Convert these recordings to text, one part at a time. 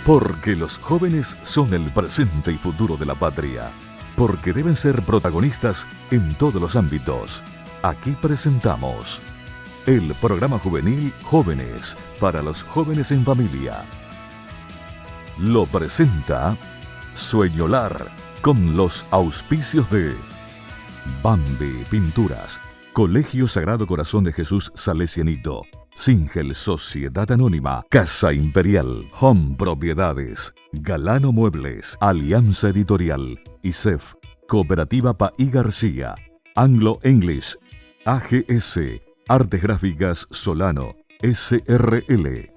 Porque los jóvenes son el presente y futuro de la patria. Porque deben ser protagonistas en todos los ámbitos. Aquí presentamos el programa juvenil Jóvenes para los jóvenes en familia. Lo presenta Sueñolar con los auspicios de Bambi Pinturas, Colegio Sagrado Corazón de Jesús Salesianito, Singel Sociedad Anónima, Casa Imperial, Home Propiedades, Galano Muebles, Alianza Editorial, ISEF, Cooperativa Paí García, Anglo English, AGS, Artes Gráficas Solano, SRL.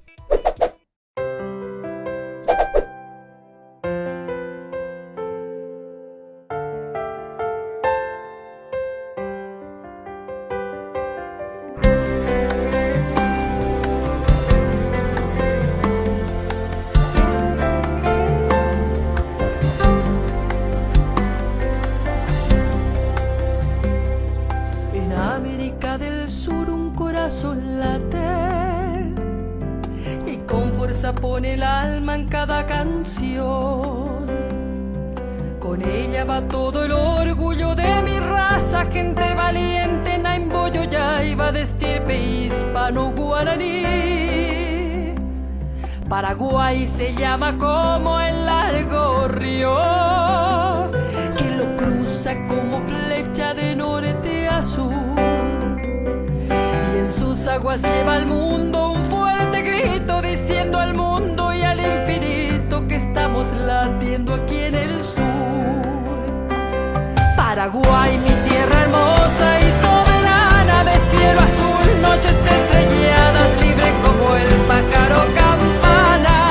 Pone el alma en cada canción. Con ella va todo el orgullo de mi raza, gente valiente, naimboyo ya iba de estirpe hispano-guaraní. Paraguay se llama como el largo río que lo cruza como flecha de norte a sur, y en sus aguas lleva al mundo un fuerte grito diciendo al mundo y al infinito que estamos latiendo aquí en el sur. Paraguay, mi tierra hermosa y soberana, de cielo azul, noches estrelladas, libre como el pájaro campana.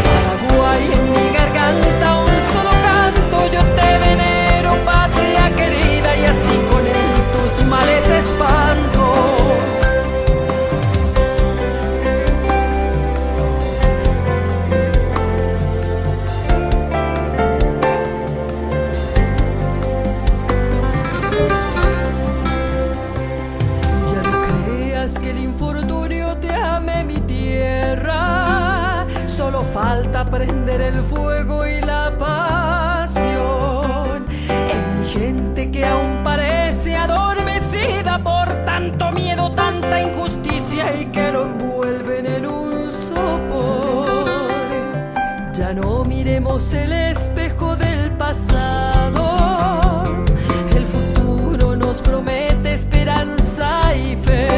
Paraguay, en mi garganta un solo canto, yo te venero, patria querida, y así con él tus males espanto. Que el infortunio te ame mi tierra, solo falta prender el fuego y la pasión en mi gente que aún parece adormecida por tanto miedo, tanta injusticia y que lo envuelven en un sopor. Ya no miremos el espejo del pasado, el futuro nos promete esperanza y fe.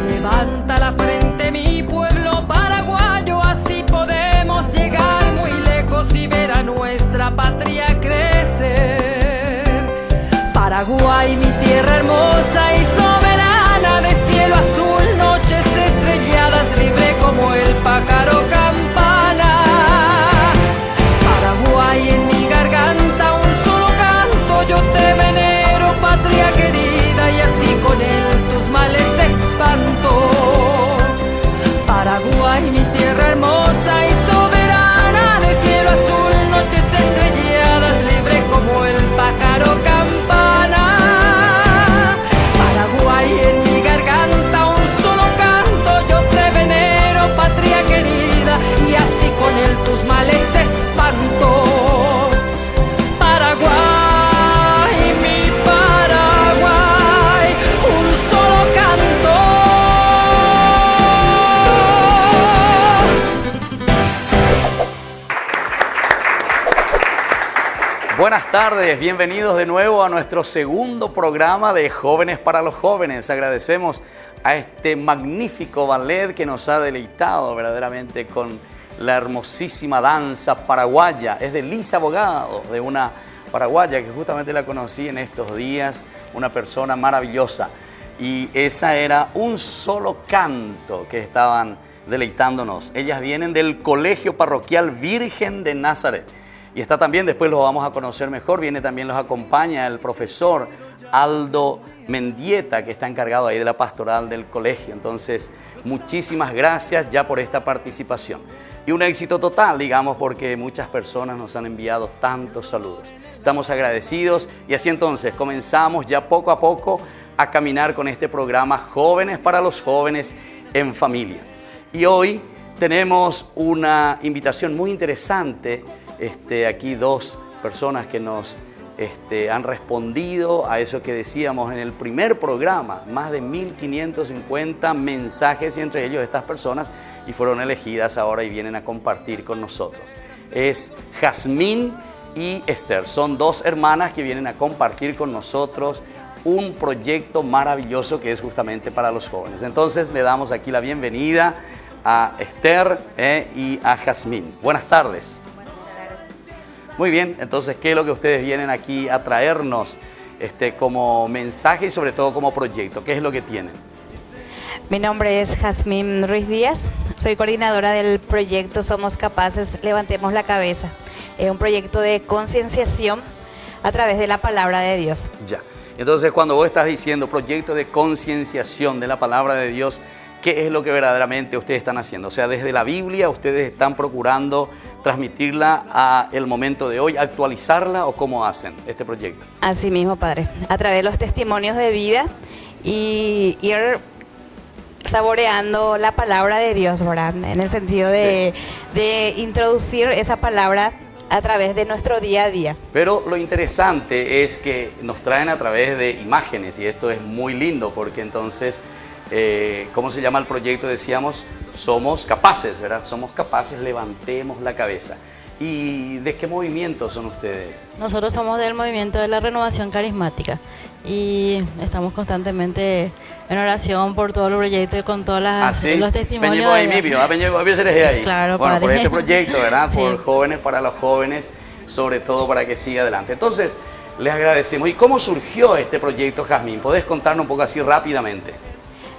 Levanta la frente mi pueblo paraguayo, así podemos llegar muy lejos y ver a nuestra patria crecer. Paraguay, mi tierra hermosa y soberana, de cielo azul, noches estrelladas, libre como el pájaro campana. Paraguay, en mi garganta un solo canto, yo te venero, patria querida, y así con él tus males espanto. Paraguay, mi tierra hermosa y soberana, de cielo azul, noches estrelladas, libre como el pájaro campana. Paraguay, en mi garganta un solo canto, yo te venero, patria querida, y así con él tus males espanto. Paraguay, mi Paraguay, un solo canto. Buenas tardes, bienvenidos de nuevo a nuestro segundo programa de Jóvenes para los Jóvenes. Agradecemos a este magnífico ballet que nos ha deleitado verdaderamente con la hermosísima danza paraguaya. Es de Lisa Abogado, de una paraguaya que justamente la conocí en estos días, una persona maravillosa. Y esa era un solo canto que estaban deleitándonos. Ellas vienen del Colegio Parroquial Virgen de Nazaret. Y está también, después los vamos a conocer mejor, también los acompaña el profesor Aldo Mendieta, que está encargado ahí de la pastoral del colegio. Entonces, muchísimas gracias ya por esta participación. Y un éxito total, digamos, porque muchas personas nos han enviado tantos saludos. Estamos agradecidos y así entonces comenzamos ya poco a poco a caminar con este programa Jóvenes para los Jóvenes en Familia. Y hoy tenemos una invitación muy interesante. Aquí dos personas que nos han respondido a eso que decíamos en el primer programa, más de 1550 mensajes y entre ellos estas personas y fueron elegidas ahora y vienen a compartir con nosotros. Es Jazmín y Esther, son dos hermanas que vienen a compartir con nosotros un proyecto maravilloso que es justamente para los jóvenes. Entonces le damos aquí la bienvenida a Esther y a Jazmín. Buenas tardes. Muy bien, entonces, ¿qué es lo que ustedes vienen aquí a traernos como mensaje y sobre todo como proyecto? ¿Qué es lo que tienen? Mi nombre es Jazmín Ruiz Díaz, soy coordinadora del proyecto Somos Capaces, Levantemos la Cabeza. Es un proyecto de concienciación a través de la palabra de Dios. Ya, entonces cuando vos estás diciendo proyecto de concienciación de la palabra de Dios, ¿qué es lo que verdaderamente ustedes están haciendo? O sea, desde la Biblia ustedes están procurando transmitirla a el momento de hoy, actualizarla, ¿o cómo hacen este proyecto? Así mismo, Padre, a través de los testimonios de vida y ir saboreando la palabra de Dios, ¿verdad? En el sentido de introducir esa palabra a través de nuestro día a día. Pero lo interesante es que nos traen a través de imágenes y esto es muy lindo porque entonces, ¿cómo se llama el proyecto? Decíamos, somos capaces, ¿verdad? Somos capaces, levantemos la cabeza. ¿Y de qué movimiento son ustedes? Nosotros somos del movimiento de la Renovación Carismática y estamos constantemente en oración por todo el proyecto y con todos los testimonios. Claro, bueno, por este proyecto, ¿verdad? Sí. Por Jóvenes para los Jóvenes, sobre todo para que siga adelante. Entonces, les agradecemos. ¿Y cómo surgió este proyecto, Jazmín? ¿Podés contarnos un poco así rápidamente?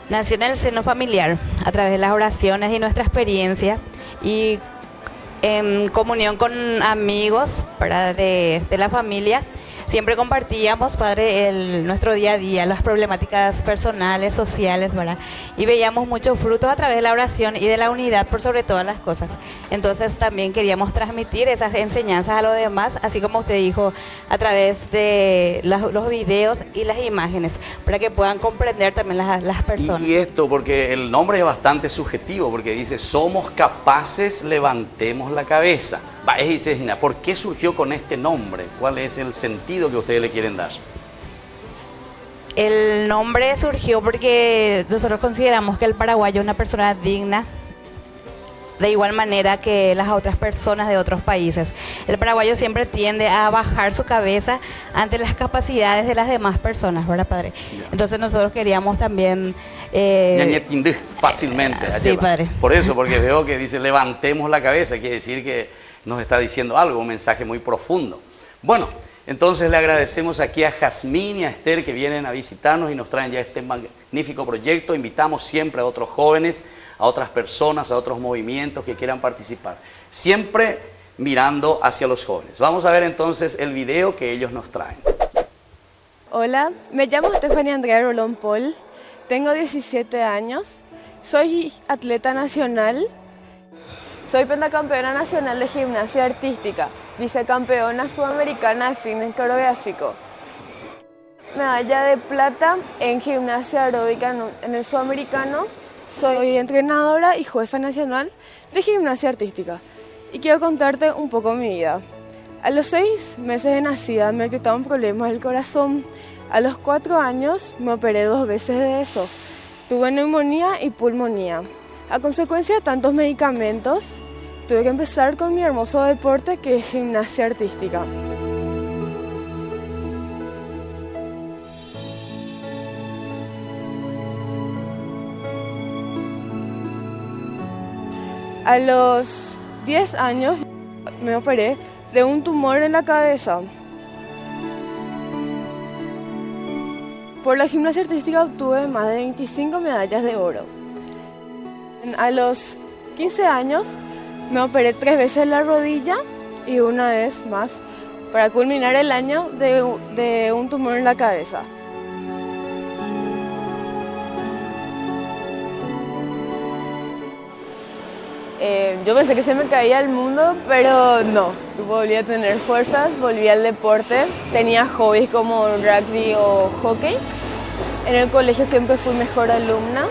Nació en el seno familiar, a través de las oraciones y nuestra experiencia y en comunión con amigos de la familia. Siempre compartíamos, Padre, nuestro día a día, las problemáticas personales, sociales, ¿verdad? Y veíamos muchos frutos a través de la oración y de la unidad por sobre todas las cosas. Entonces también queríamos transmitir esas enseñanzas a los demás, así como usted dijo, a través de los videos y las imágenes, para que puedan comprender también las personas. Y esto, porque el nombre es bastante subjetivo, porque dice, somos capaces, levantemos la cabeza. ¿Por qué surgió con este nombre? ¿Cuál es el sentido que ustedes le quieren dar? El nombre surgió porque nosotros consideramos que el paraguayo es una persona digna, de igual manera que las otras personas de otros países. El paraguayo siempre tiende a bajar su cabeza ante las capacidades de las demás personas, ¿verdad, Padre? Entonces nosotros queríamos también... fácilmente. Sí, Padre. Por eso, porque veo que dice levantemos la cabeza, quiere decir que nos está diciendo algo, un mensaje muy profundo. Bueno, entonces le agradecemos aquí a Jazmín y a Esther que vienen a visitarnos y nos traen ya este magnífico proyecto. Invitamos siempre a otros jóvenes, a otras personas, a otros movimientos que quieran participar. Siempre mirando hacia los jóvenes. Vamos a ver entonces el video que ellos nos traen. Hola, me llamo Stephanie Andrea Rolón Paul, tengo 17 años, soy atleta nacional. Soy pentacampeona nacional de gimnasia artística, vicecampeona sudamericana de fitness coreográfico, medalla de plata en gimnasia aeróbica en el sudamericano. Soy entrenadora y jueza nacional de gimnasia artística y quiero contarte un poco mi vida. A los 6 meses de nacida me detectaron problemas del corazón. A los 4 años me operé 2 veces de eso. Tuve neumonía y pulmonía. A consecuencia de tantos medicamentos, tuve que empezar con mi hermoso deporte que es gimnasia artística. A los 10 años me operé de un tumor en la cabeza. Por la gimnasia artística obtuve más de 25 medallas de oro. A los 15 años me operé 3 veces la rodilla y una vez más para culminar el año de un tumor en la cabeza. Yo pensé que se me caía el mundo, pero no. Volví a tener fuerzas, volví al deporte. Tenía hobbies como rugby o hockey. En el colegio siempre fui mejor alumna.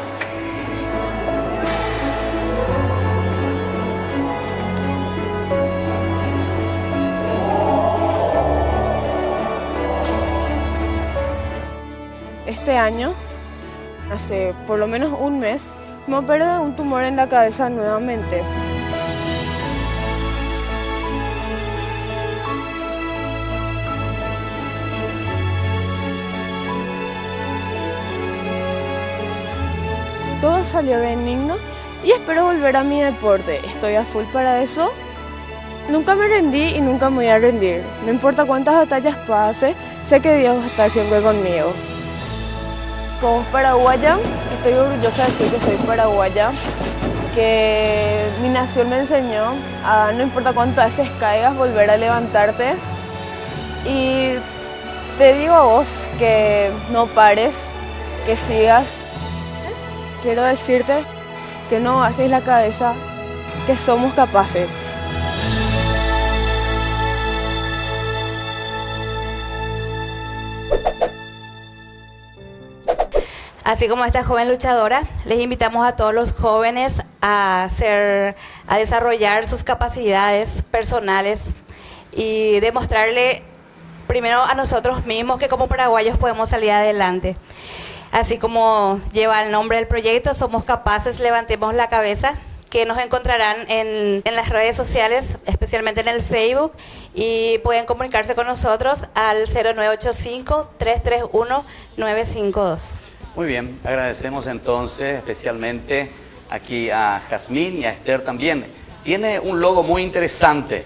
este año, hace por lo menos un mes, me operé de un tumor en la cabeza nuevamente. Todo salió benigno y espero volver a mi deporte. Estoy a full para eso. Nunca me rendí y nunca me voy a rendir. No importa cuántas batallas pase, sé que Dios va a estar siempre conmigo. Como paraguaya, estoy orgullosa de decir que soy paraguaya, que mi nación me enseñó a no importa cuántas veces caigas, volver a levantarte. Y te digo a vos que no pares, que sigas. Quiero decirte que no bajes la cabeza, que somos capaces. Así como esta joven luchadora, les invitamos a todos los jóvenes a desarrollar sus capacidades personales y demostrarle primero a nosotros mismos que como paraguayos podemos salir adelante. Así como lleva el nombre del proyecto, Somos Capaces, Levantemos la Cabeza, que nos encontrarán en las redes sociales, especialmente en el Facebook, y pueden comunicarse con nosotros al 0985-331-952. Muy bien, agradecemos entonces especialmente aquí a Jazmín y a Esther también. Tiene un logo muy interesante.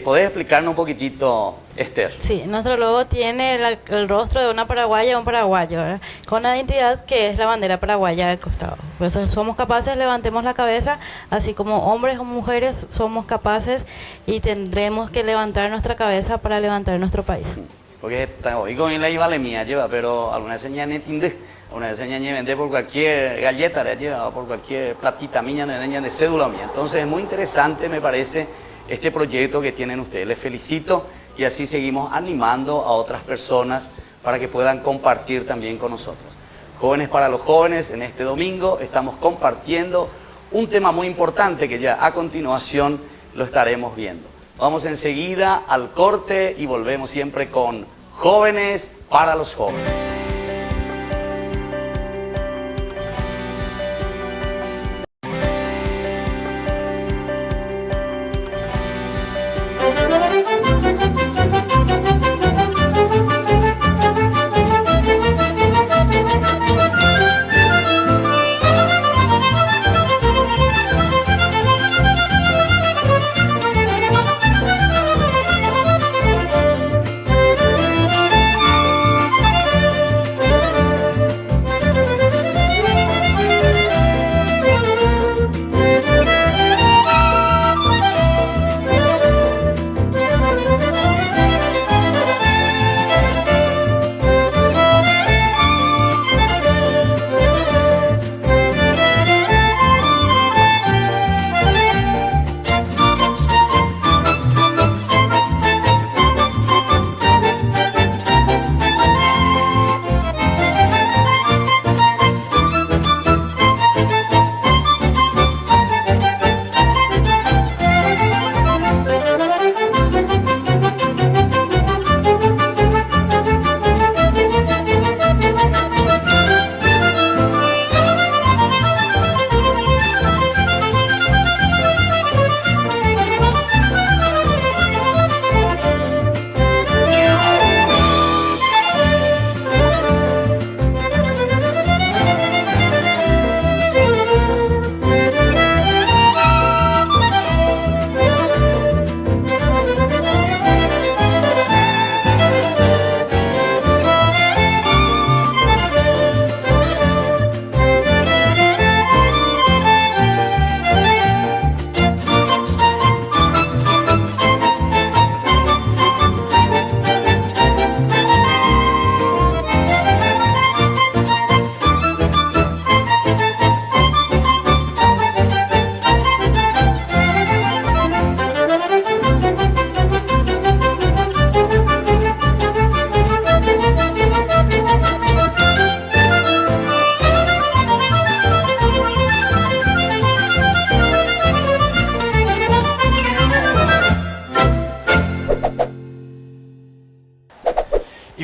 ¿Podés explicarnos un poquitito, Esther? Sí, nuestro logo tiene el rostro de una paraguaya o un paraguayo, ¿verdad? Con una identidad que es la bandera paraguaya al costado. Por eso somos capaces, levantemos la cabeza, así como hombres o mujeres somos capaces y tendremos que levantar nuestra cabeza para levantar nuestro país. Porque hoy con la iba la mía lleva, pero alguna señal no entiende, alguna señal me vende por cualquier galleta, le lleva por cualquier platita mía, de cédula mía. Entonces es muy interesante, me parece, este proyecto que tienen ustedes. Les felicito y así seguimos animando a otras personas para que puedan compartir también con nosotros. Jóvenes para los Jóvenes, en este domingo estamos compartiendo un tema muy importante que ya a continuación lo estaremos viendo. Vamos enseguida al corte y volvemos siempre con Jóvenes para los Jóvenes.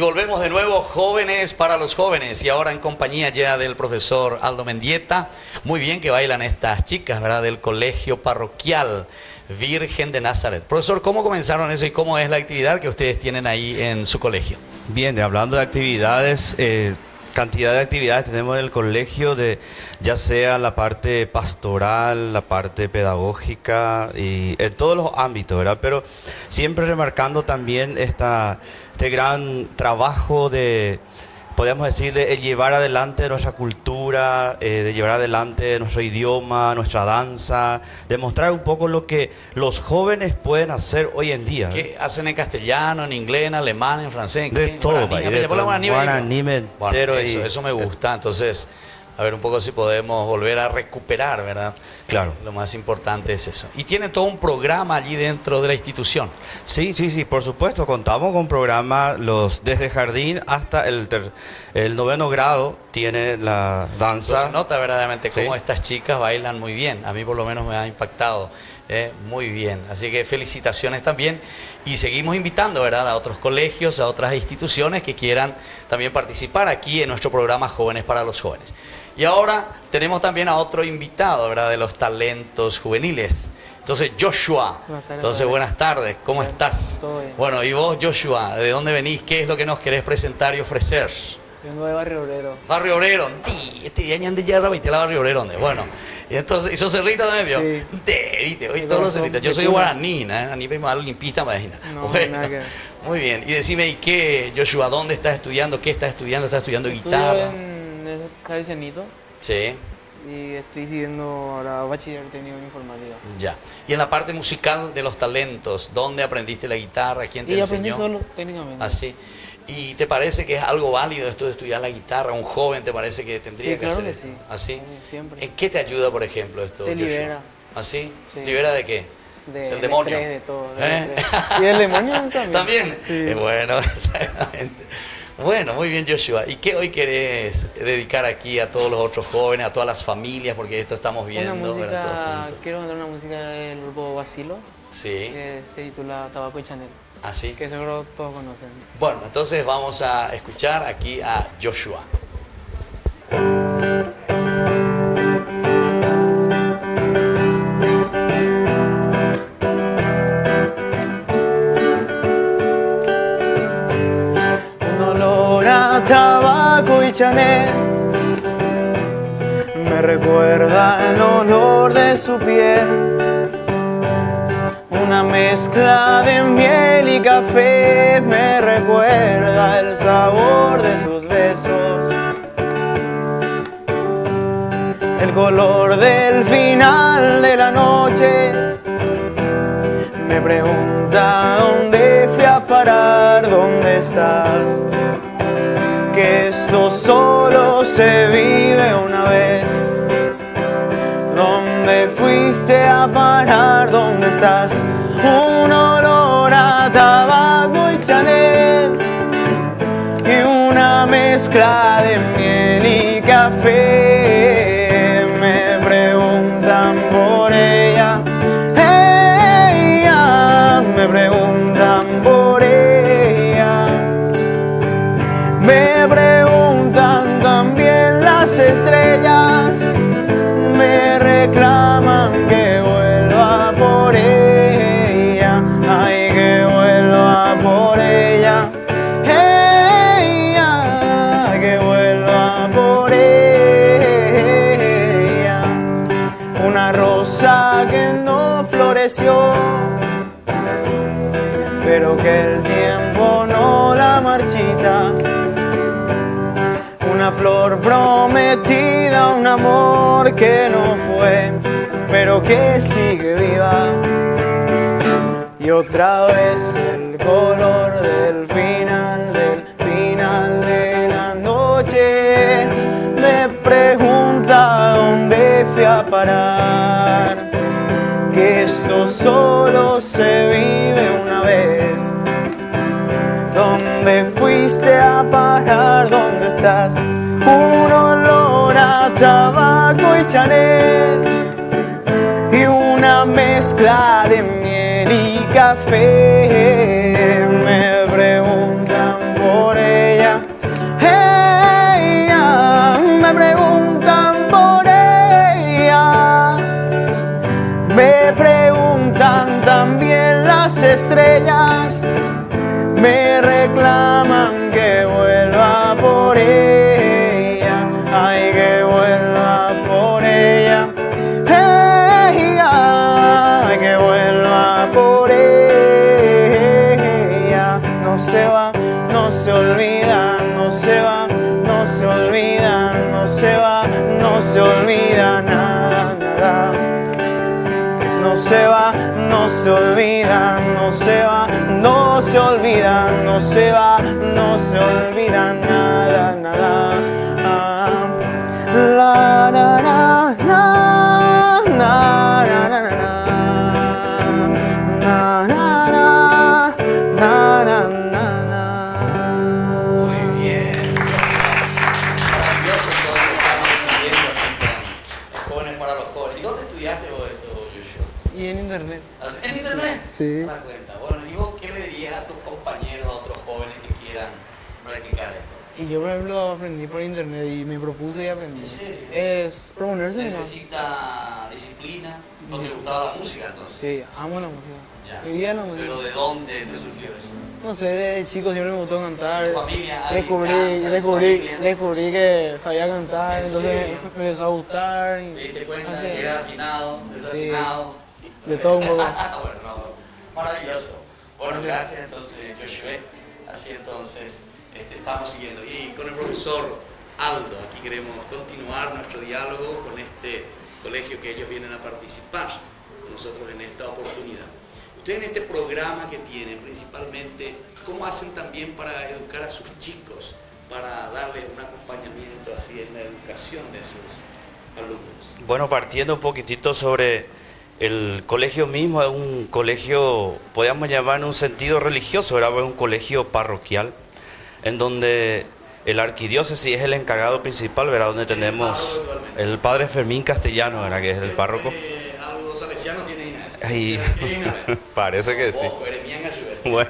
volvemos de nuevo, Jóvenes para los Jóvenes, y ahora en compañía ya del profesor Aldo Mendieta. Muy bien que bailan estas chicas, ¿verdad? Del Colegio Parroquial Virgen de Nazaret. Profesor, ¿cómo comenzaron eso y cómo es la actividad que ustedes tienen ahí en su colegio? Bien, hablando de actividades, cantidad de actividades tenemos en el colegio, ya sea la parte pastoral, la parte pedagógica y en todos los ámbitos, ¿verdad? Pero siempre remarcando también este gran trabajo de, podríamos decir, de llevar adelante nuestra cultura, de llevar adelante nuestro idioma, nuestra danza, demostrar un poco lo que los jóvenes pueden hacer hoy en día. ¿Qué hacen en castellano, en inglés, en alemán, en francés? ¿En De qué? todo, Guaraní, guaraní entero. Bueno, eso me gusta. Entonces, a ver un poco si podemos volver a recuperar, ¿verdad? Claro. Lo más importante es eso. Y tienen todo un programa allí dentro de la institución. Sí, por supuesto. Contamos con programas desde jardín hasta el 9º grado. Tiene la danza. Pues se nota verdaderamente cómo Sí. estas chicas bailan muy bien. A mí por lo menos me ha impactado muy bien. Así que felicitaciones también. Y seguimos invitando, ¿verdad?, a otros colegios, a otras instituciones que quieran también participar aquí en nuestro programa Jóvenes para los Jóvenes. Y ahora tenemos también a otro invitado, ¿verdad?, de los talentos juveniles. Entonces, Joshua. Entonces, buenas tardes. ¿Cómo estás? Todo bien. Bueno, y vos, Joshua, ¿de dónde venís? ¿Qué es lo que nos querés presentar y ofrecer? Vengo de Barrio Obrero. Barrio Obrero, este día de yerra, viste la Barrio Obrero, bueno. Y entonces, ¿y sos cerrita también, vio? Sí. Viste, hoy Sí, todos los son cerritas. Yo de soy cuna. guaraní, Ani prima limpista, imagina. No, Bueno, nada que ver. muy bien. Y decime, ¿y qué, Joshua, dónde estás estudiando? ¿Qué estás estudiando? ¿Estás estudiando guitarra? Estudio en San Cenito Sí, y estoy siguiendo ahora bachiller técnico en informática. ya. Y en la parte musical de los talentos, ¿dónde aprendiste la guitarra? ¿Quién te Y aprendí enseñó? solo técnicamente. Así. ¿Y te parece que es algo válido esto de estudiar la guitarra? ¿Un joven te parece que tendría Sí, que claro hacer que esto? sí. ¿Así? Sí, siempre. ¿En qué te ayuda, por ejemplo, esto, Te Joshua? libera. ¿Así? Sí. ¿Libera de qué? Del demonio? estrés, de todo. ¿Eh? Del estrés. Y el demonio también. ¿También? Sí. Bueno, exactamente. Bueno, muy bien, Joshua. ¿Y qué hoy querés dedicar aquí a todos los otros jóvenes, a todas las familias? Porque esto estamos viendo, Una ¿verdad? Todos música, juntos. quiero cantar una música del grupo Basilo, Sí, que se titula Tabaco y Chanel, así. que seguro todos conocen. Bueno, entonces vamos a escuchar aquí a Joshua. Un olor a tabaco y Chanel me recuerda el olor de su piel. Una mezcla de miel y café me recuerda el sabor de sus besos. El color del final de la noche me pregunta dónde fui a parar, dónde estás. Que esto solo se vive una vez. ¿Dónde fuiste a parar? ¿Dónde estás? Un olor a tabaco y Chanel y una mezcla de miel y café. Me preguntan por ella, me preguntan por ella. Me preguntan también las estrellas, me reclaman que vuelva por ella, ay, que vuelva por ella, que vuelva por ella. Una rosa que no floreció, pero que el tiempo no la marchita. Una flor prometida, un amor que no fue, pero que sigue viva. Y otra vez el color del final de la noche me pregunta dónde fui a parar. Que esto solo se vive una vez. ¿Dónde fuiste a parar? ¿Dónde estás? Un olor a tabaco y Chanel y una mezcla de miel y café. Me preguntan por él. Me preguntan también las estrellas, me reclaman que vuelva por ella, ay, que vuelva por ella, ay, que vuelva por ella. No se va, no se olvida, no se va, no se olvida, no se va, no se olvida nada, nada. No se va, no se olvida, no se va, no se olvida, no se va, no se olvida nada, nada. La, na, na, na, na, na, na, na, na, na, na, na. Muy bien. Maravilloso todo lo que estamos haciendo aquí con Jóvenes para los Jóvenes. ¿Y dónde estudiaste vos esto, Joshua? Y en internet. ¿En internet? Sí. Me das cuenta. Bueno, ¿y vos qué le dirías a tus compañeros, a otros jóvenes que quieran practicar esto? Y yo, por ejemplo, aprendí por internet y me propuse y aprendí. ¿En serio? Es proponerse, ¿no? ¿Necesita disciplina? ¿No te gustaba la música entonces? Sí, amo la música. Ya. Vivía la música. ¿Pero de dónde te surgió eso? No sé, de chico siempre me gustó cantar. ¿Tu familia? ¿Alguien canta? Descubrí que sabía cantar, ¿En entonces serio? me empezó a gustar. ¿Te diste cuenta así, que era afinado, desafinado? de todo un poco. Bueno, no, maravilloso. Bueno, gracias entonces, Joshua. Así entonces estamos siguiendo. Y con el profesor Aldo, aquí queremos continuar nuestro diálogo con este colegio que ellos vienen a participar con nosotros en esta oportunidad. Ustedes en este programa que tienen principalmente, ¿cómo hacen también para educar a sus chicos, para darles un acompañamiento así en la educación de sus alumnos? Bueno, partiendo un poquitito sobre el colegio mismo, es un colegio, podríamos llamar en un sentido religioso, ¿verdad? Es un colegio parroquial, en donde el arquidiócesis es el encargado principal, ¿verdad? Donde tenemos el padre Fermín Castellano, ¿verdad? Que es el párroco. Algo salesiano tiene Inés. Ahí, parece que sí. Bueno,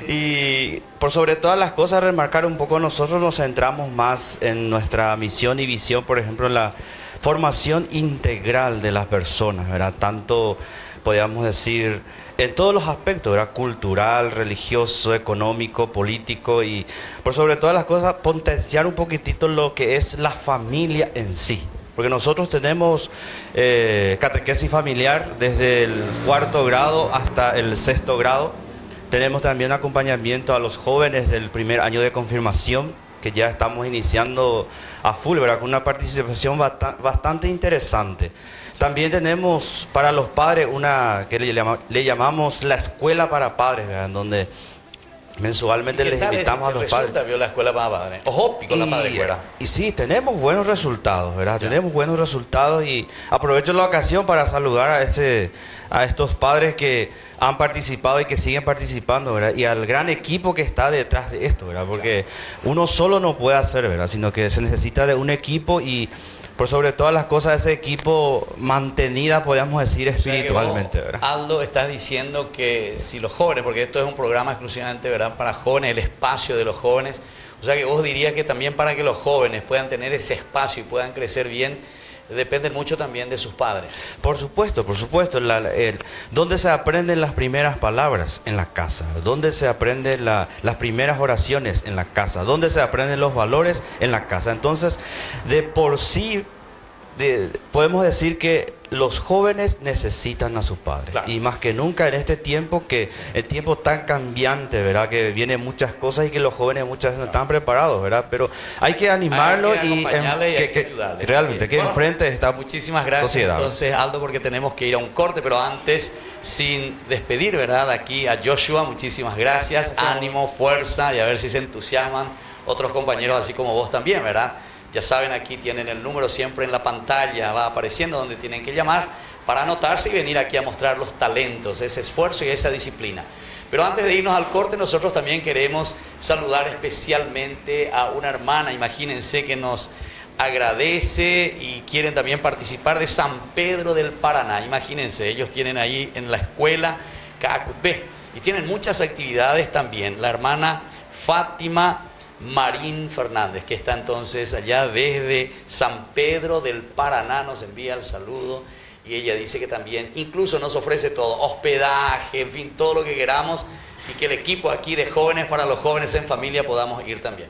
y por sobre todas las cosas, remarcar un poco, nosotros nos centramos más en nuestra misión y visión, por ejemplo, en la formación integral de las personas, ¿verdad? Tanto, podríamos decir, en todos los aspectos, ¿verdad? Cultural, religioso, económico, político y, por sobre todas las cosas, potenciar un poquitito lo que es la familia en sí. Porque nosotros tenemos catequesis familiar desde el 4º grado hasta el 6º grado. Tenemos también acompañamiento a los jóvenes del primer año de confirmación, que ya estamos iniciando a full, ¿verdad? Con una participación bastante interesante. También tenemos para los padres una que le llamamos la escuela para padres, ¿verdad? En donde mensualmente les invitamos a los padres. Vio la escuela para padres. Ojo, con la padre fuera. Y sí, tenemos buenos resultados, ¿verdad? Ya. Tenemos buenos resultados y aprovecho la ocasión para saludar a estos padres que han participado y que siguen participando, ¿verdad? Y al gran equipo que está detrás de esto, ¿verdad? Porque uno solo no puede hacer, ¿verdad? Sino que se necesita de un equipo y por sobre todas las cosas ese equipo mantenida, podríamos decir, espiritualmente, ¿verdad? Aldo, estás diciendo que si los jóvenes, porque esto es un programa exclusivamente, ¿verdad?, para jóvenes, el espacio de los jóvenes, o sea que vos dirías que también para que los jóvenes puedan tener ese espacio y puedan crecer bien, depende mucho también de sus padres. Por supuesto, ¿dónde se aprenden las primeras palabras? En la casa. ¿Dónde se aprenden las primeras oraciones? En la casa. ¿Dónde se aprenden los valores? En la casa. Entonces, de por sí, podemos decir que los jóvenes necesitan a sus padres. Claro. Y más que nunca en este tiempo, que el tiempo tan cambiante, ¿verdad? Que vienen muchas cosas y que los jóvenes muchas veces no están preparados, ¿verdad? Pero hay que animarlo y hay que ayudarle. Realmente, sí. Que bueno, enfrente esta muchísimas gracias, sociedad. Entonces, Aldo, porque tenemos que ir a un corte, pero antes, sin despedir, ¿verdad? Aquí a Joshua, muchísimas gracias. Ánimo, fuerza y a ver si se entusiasman otros compañeros así como vos también, ¿verdad? Ya saben, aquí tienen el número siempre en la pantalla, va apareciendo donde tienen que llamar para anotarse y venir aquí a mostrar los talentos, ese esfuerzo y esa disciplina. Pero antes de irnos al corte, nosotros también queremos saludar especialmente a una hermana, imagínense, que nos agradece y quieren también participar de San Pedro del Paraná. Imagínense, ellos tienen ahí en la escuela KQP y tienen muchas actividades también. La hermana Fátima Marín Fernández, que está entonces allá desde San Pedro del Paraná, nos envía el saludo. Y ella dice que también incluso nos ofrece todo, hospedaje, en fin, todo lo que queramos, y que el equipo aquí de Jóvenes para los Jóvenes en Familia podamos ir también.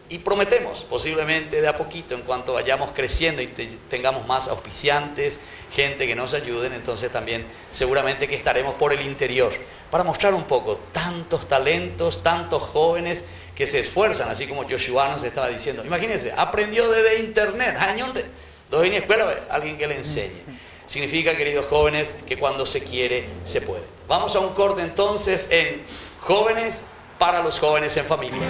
Y prometemos, posiblemente de a poquito, en cuanto vayamos creciendo y tengamos más auspiciantes, gente que nos ayuden, entonces también seguramente que estaremos por el interior para mostrar un poco tantos talentos, tantos jóvenes que se esfuerzan, así como Joshua nos estaba diciendo. Imagínense, aprendió desde internet, añonde, dos en escuela, alguien que le enseñe. Significa, queridos jóvenes, que cuando se quiere, se puede. Vamos a un corte entonces en Jóvenes para los Jóvenes en Familia.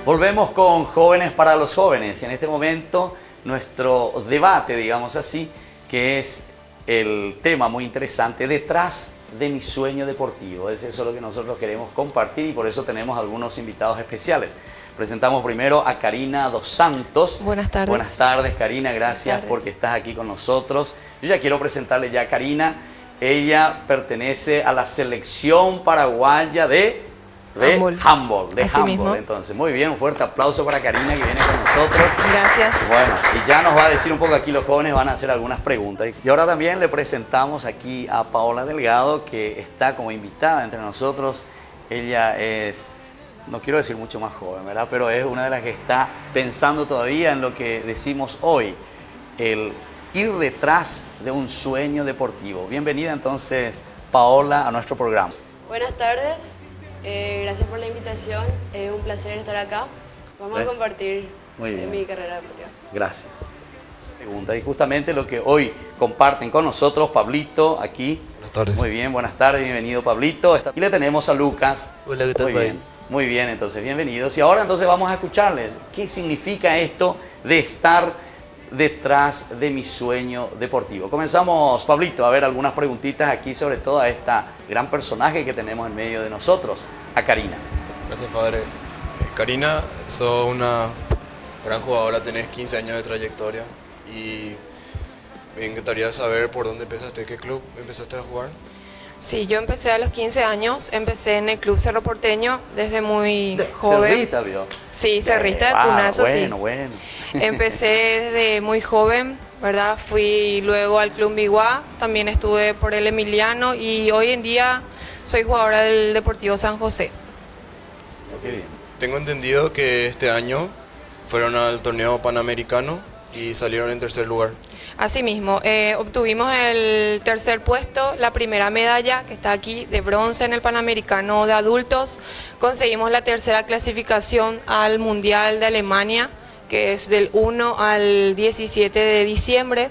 Volvemos con Jóvenes para los Jóvenes. En este momento, nuestro debate, digamos así, que es el tema muy interesante, detrás de mi sueño deportivo. Es eso lo que nosotros queremos compartir y por eso tenemos algunos invitados especiales. Presentamos primero a Karina Dos Santos. Buenas tardes. Buenas tardes, Karina. Gracias porque estás aquí con nosotros. Yo ya quiero presentarle ya a Karina. Ella pertenece a la selección paraguaya de handball. Entonces, muy bien, un fuerte aplauso para Karina que viene con nosotros. Gracias. Bueno, y ya nos va a decir un poco aquí, los jóvenes van a hacer algunas preguntas. Y ahora también le presentamos aquí a Paola Delgado, que está como invitada entre nosotros. Ella es, no quiero decir mucho más joven, ¿verdad? Pero es una de las que está pensando todavía en lo que decimos hoy, el ir detrás de un sueño deportivo. Bienvenida entonces, Paola, a nuestro programa. Buenas tardes. Gracias por la invitación, es un placer estar acá. Vamos a compartir mi carrera deportiva. Gracias. Pregunta, y justamente lo que hoy comparten con nosotros, Pablito, aquí. Buenas tardes. Muy bien, buenas tardes, bienvenido Pablito. Y le tenemos a Lucas. Hola, ¿qué tal? Muy bien, entonces bienvenidos. Y ahora entonces vamos a escucharles. ¿Qué significa esto de estar detrás de mi sueño deportivo? Comenzamos, Pablito, a ver algunas preguntitas aquí sobre todo a esta gran personaje que tenemos en medio de nosotros, a Karina. Gracias, padre. Karina, sos una gran jugadora, tenés 15 años de trayectoria y me encantaría saber por dónde empezaste, qué club empezaste a jugar. Sí, yo empecé a los 15 años, empecé en el Club Cerro Porteño desde muy joven. Cerrita, ¿vio? Sí, Cerrita de Cunazo, sí. Bueno. Empecé desde muy joven, ¿verdad? Fui luego al Club Biguá, también estuve por el Emiliano y hoy en día soy jugadora del Deportivo San José. Okay. Tengo entendido que este año fueron al torneo panamericano y salieron en tercer lugar. Asimismo, obtuvimos el tercer puesto, la primera medalla que está aquí de bronce en el Panamericano de adultos. Conseguimos la tercera clasificación al Mundial de Alemania, que es del 1 al 17 de diciembre,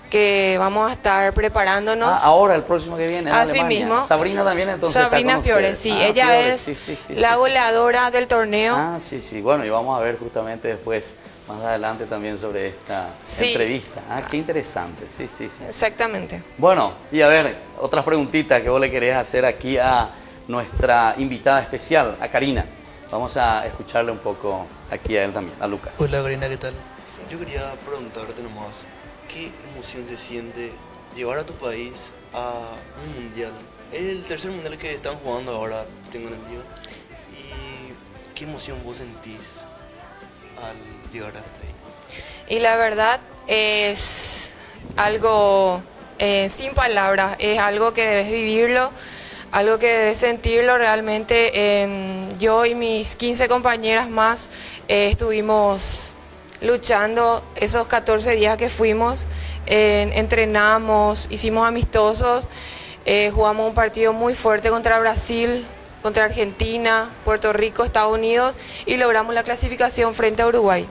que vamos a estar preparándonos. Ahora, el próximo que viene, Así mismo. Sabrina también entonces Sabrina está con Fiores, ustedes. sí, ella Fiores, es la goleadora del torneo. Sí, bueno, y vamos a ver justamente después, más adelante también sobre esta entrevista. Qué interesante, sí. Exactamente. Bueno, y a ver, otras preguntitas que vos le querés hacer aquí a nuestra invitada especial, a Karina. Vamos a escucharle un poco aquí a él también, a Lucas. Hola Karina, ¿qué tal? Sí. Yo quería preguntarte nomás, ¿qué emoción se siente llevar a tu país a un mundial? Es el tercer mundial que están jugando ahora, tengo entendido. ¿Y qué emoción vos sentís al llegar hasta ahí? Y la verdad es algo sin palabras, es algo que debes vivirlo, algo que debes sentirlo realmente. Yo y mis 15 compañeras más estuvimos luchando esos 14 días que fuimos, entrenamos, hicimos amistosos, jugamos un partido muy fuerte contra Brasil, contra Argentina, Puerto Rico, Estados Unidos y logramos la clasificación frente a Uruguay.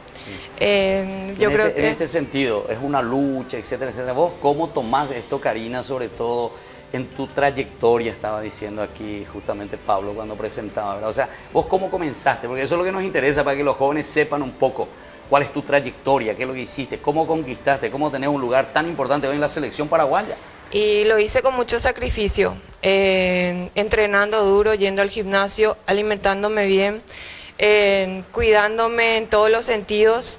Yo creo que en este sentido, es una lucha, etcétera, etcétera. ¿Vos cómo tomás esto, Karina, sobre todo en tu trayectoria? Estaba diciendo aquí justamente Pablo cuando presentaba, ¿verdad? O sea, ¿vos cómo comenzaste? Porque eso es lo que nos interesa para que los jóvenes sepan un poco cuál es tu trayectoria, qué es lo que hiciste, cómo conquistaste, cómo tenés un lugar tan importante hoy en la selección paraguaya. Y lo hice con mucho sacrificio, entrenando duro, yendo al gimnasio, alimentándome bien, cuidándome en todos los sentidos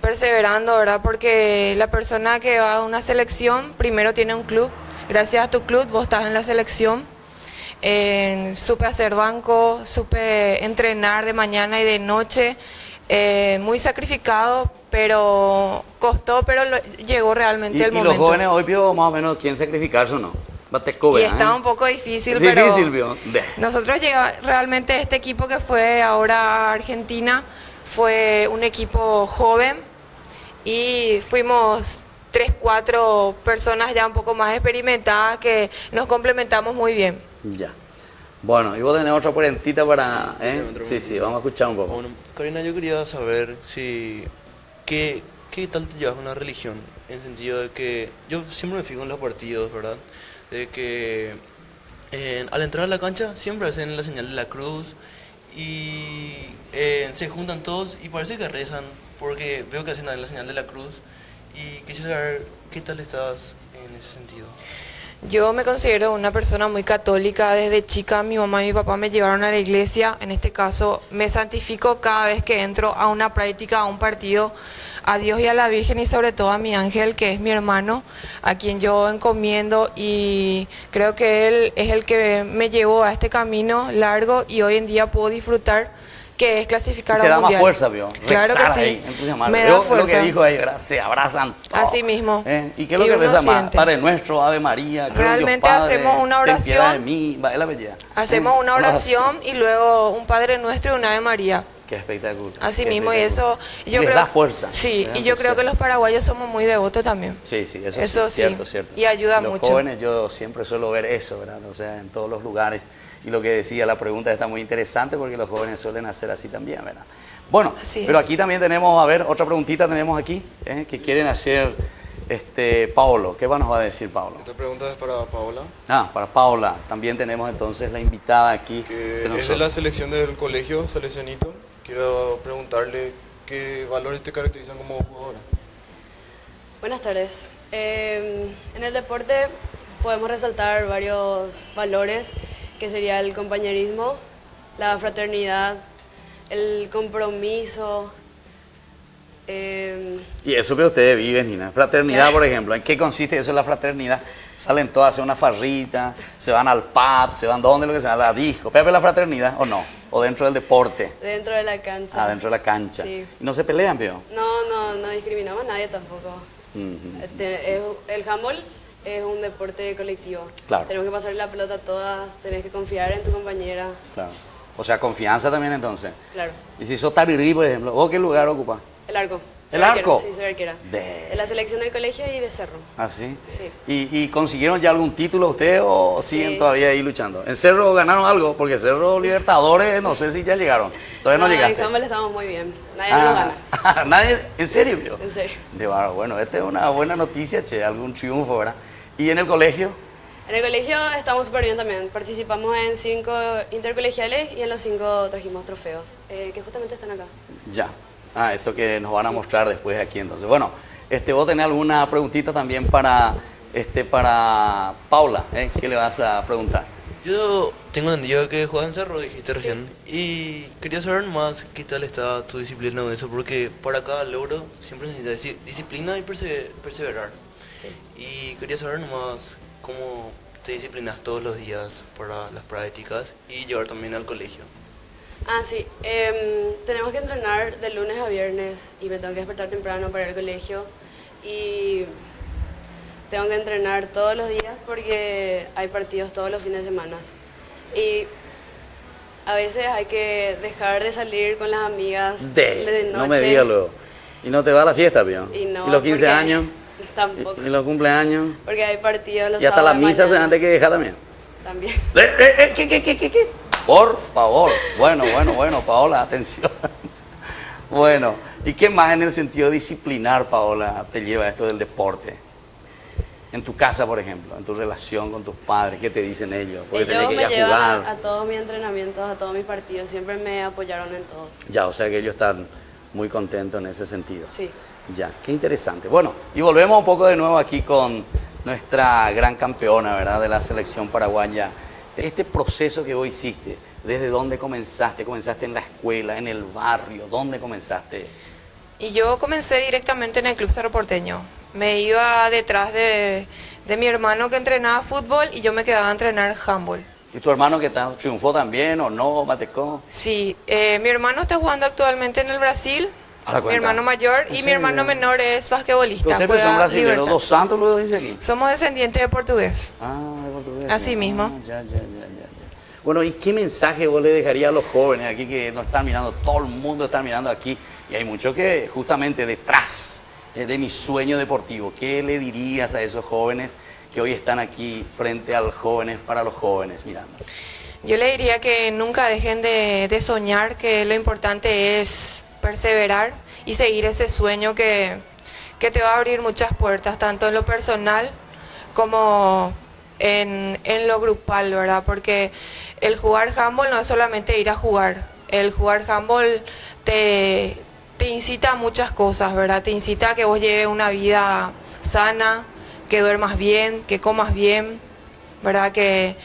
perseverando, ¿verdad? Porque la persona que va a una selección primero tiene un club. Gracias a tu club vos estás en la selección. Supe hacer banco, supe entrenar de mañana y de noche. Muy sacrificado, pero costó, pero llegó realmente el momento. ¿Y los jóvenes hoy vio más o menos quién sacrificarse o no? Y está un poco difícil, pero nosotros realmente este equipo que fue ahora a Argentina fue un equipo joven y fuimos 3, 4 personas ya un poco más experimentadas que nos complementamos muy bien. Ya. Bueno, y vos tenés otra preguntita para... Sí, vamos a escuchar un poco. Bueno, Karina, yo quería saber ¿qué tal te llevas a una religión? En el sentido de que yo siempre me fijo en los partidos, ¿verdad? De que al entrar a la cancha siempre hacen la señal de la cruz y se juntan todos y parece que rezan porque veo que hacen la señal de la cruz y quisiera saber qué tal estás en ese sentido. Yo me considero una persona muy católica. Desde chica mi mamá y mi papá me llevaron a la iglesia. En este caso me santifico cada vez que entro a una práctica, a un partido, a Dios y a la Virgen y sobre todo a mi ángel, que es mi hermano, a quien yo encomiendo, y creo que él es el que me llevó a este camino largo y hoy en día puedo disfrutar, que es clasificar a un mundial. Te da más fuerza, vio. Claro que sí. Ahí, me da fuerza. Lo que dijo ahí, ¿verdad? Se abrazan todos. Así mismo. ¿Y qué es lo que reza más? Padre Nuestro, Ave María. Realmente hacemos una oración. Ten piedad de mí, es la belleza. Hacemos una oración y luego un Padre Nuestro y una Ave María. Qué espectáculo. Así mismo, y eso... Yo creo, da fuerza. Sí, y yo creo que los paraguayos somos muy devotos también. Sí, eso sí, cierto. Y ayuda mucho. Los jóvenes, yo siempre suelo ver eso, ¿verdad? O sea, en todos los lugares. Y lo que decía, la pregunta está muy interesante porque los jóvenes suelen hacer así también, ¿verdad? Bueno, pero aquí también tenemos, a ver, otra preguntita tenemos aquí, que quieren hacer Paolo. ¿Qué nos va a decir Paolo? Esta pregunta es para Paola. Para Paola. También tenemos entonces la invitada aquí. Que es de la selección del colegio, Salesianito. Quiero preguntarle qué valores te caracterizan como jugadora. Buenas tardes. En el deporte podemos resaltar varios valores, que sería el compañerismo, la fraternidad, el compromiso. Y eso que ustedes viven, Nina. Fraternidad, por ejemplo. ¿En qué consiste eso, la fraternidad? Salen todas a hacer una farrita, se van al pub, se van ¿dónde? Lo que sea, a la disco. ¿Pepe la fraternidad o no? ¿O dentro del deporte? Dentro de la cancha. Dentro de la cancha. Sí. ¿Y no se pelean, Pío? No discriminamos a nadie tampoco. El handball es un deporte colectivo. Claro. Tenemos que pasarle la pelota a todas, tenés que confiar en tu compañera. Claro. O sea, confianza también entonces. Claro. Y si sos tarirí, por ejemplo, ¿vos qué lugar ocupas? El arco. ¿El arco? Sí, soy arquera. De la selección del colegio y de Cerro. ¿Ah, sí? Sí. ¿Y consiguieron ya algún título ustedes o siguen todavía ahí luchando? ¿En Cerro ganaron algo? Porque Cerro Libertadores, no sé si ya llegaron. Todavía no llegaste. En handball estamos muy bien. Nadie nos gana. ¿Nadie? ¿En serio, Pío? En serio. Bueno, esta es una buena noticia, algún triunfo, ¿verdad? ¿Y en el colegio? En el colegio estamos súper bien también. Participamos en 5 intercolegiales y en los 5 trajimos trofeos, que justamente están acá. Ya. Esto que nos van a mostrar después aquí entonces. Bueno, vos tenés alguna preguntita también para Paula, ¿qué le vas a preguntar? Yo tengo entendido que juegas en Cerro, dijiste recién, y quería saber más qué tal está tu disciplina en eso, porque para cada logro siempre se necesita disciplina y perseverar. Sí. Y quería saber más cómo te disciplinas todos los días para las prácticas y llevar también al colegio. Sí. Tenemos que entrenar de lunes a viernes y me tengo que despertar temprano para ir al colegio y tengo que entrenar todos los días porque hay partidos todos los fines de semana. Y a veces hay que dejar de salir con las amigas de noche. No me digas luego. ¿Y no te va a la fiesta, Pío? ¿Y los 15 años? Tampoco. ¿Y los cumpleaños? Porque hay partidos los sábados. ¿Y hasta la misa se han de que dejar también? También. ¿Qué? Por favor. Bueno, Paola, atención. Bueno, ¿y qué más en el sentido disciplinar, Paola, te lleva esto del deporte? En tu casa, por ejemplo, en tu relación con tus padres, ¿qué te dicen ellos? Porque ellos me llevan a todos mis entrenamientos, a todos mis partidos, siempre me apoyaron en todo. Ya, o sea que ellos están muy contentos en ese sentido. Sí. Ya, qué interesante. Bueno, y volvemos un poco de nuevo aquí con nuestra gran campeona, ¿verdad?, de la selección paraguaya. Este proceso que vos hiciste, ¿desde dónde comenzaste? ¿Comenzaste en la escuela, en el barrio? ¿Dónde comenzaste? Y yo comencé directamente en el Club Cerro Porteño. Me iba detrás de mi hermano que entrenaba fútbol y yo me quedaba a entrenar handball. ¿Y tu hermano qué tal? ¿Triunfó también o no? ¿Matecó? Sí, mi hermano está jugando actualmente en el Brasil, A la mi cuenta. hermano mayor, y mi hermano menor es basquetbolista. Ustedes juega son brasileños, Libertad. dos santos luego dice aquí. Somos descendientes de portugués. Ah, de portugués. Así mismo. Ya. Bueno, ¿y qué mensaje vos le dejarías a los jóvenes aquí que nos están mirando? Todo el mundo está mirando aquí y hay muchos que justamente detrás de mi sueño deportivo. ¿Qué le dirías a esos jóvenes que hoy están aquí frente al Jóvenes para los Jóvenes mirando? Yo le diría que nunca dejen de soñar, que lo importante es perseverar y seguir ese sueño que te va a abrir muchas puertas, tanto en lo personal como en lo grupal, ¿verdad? Porque el jugar handball no es solamente ir a jugar, el jugar handball te incita a muchas cosas, ¿verdad? Te incita a que vos lleves una vida sana, que duermas bien, que comas bien, ¿verdad? Que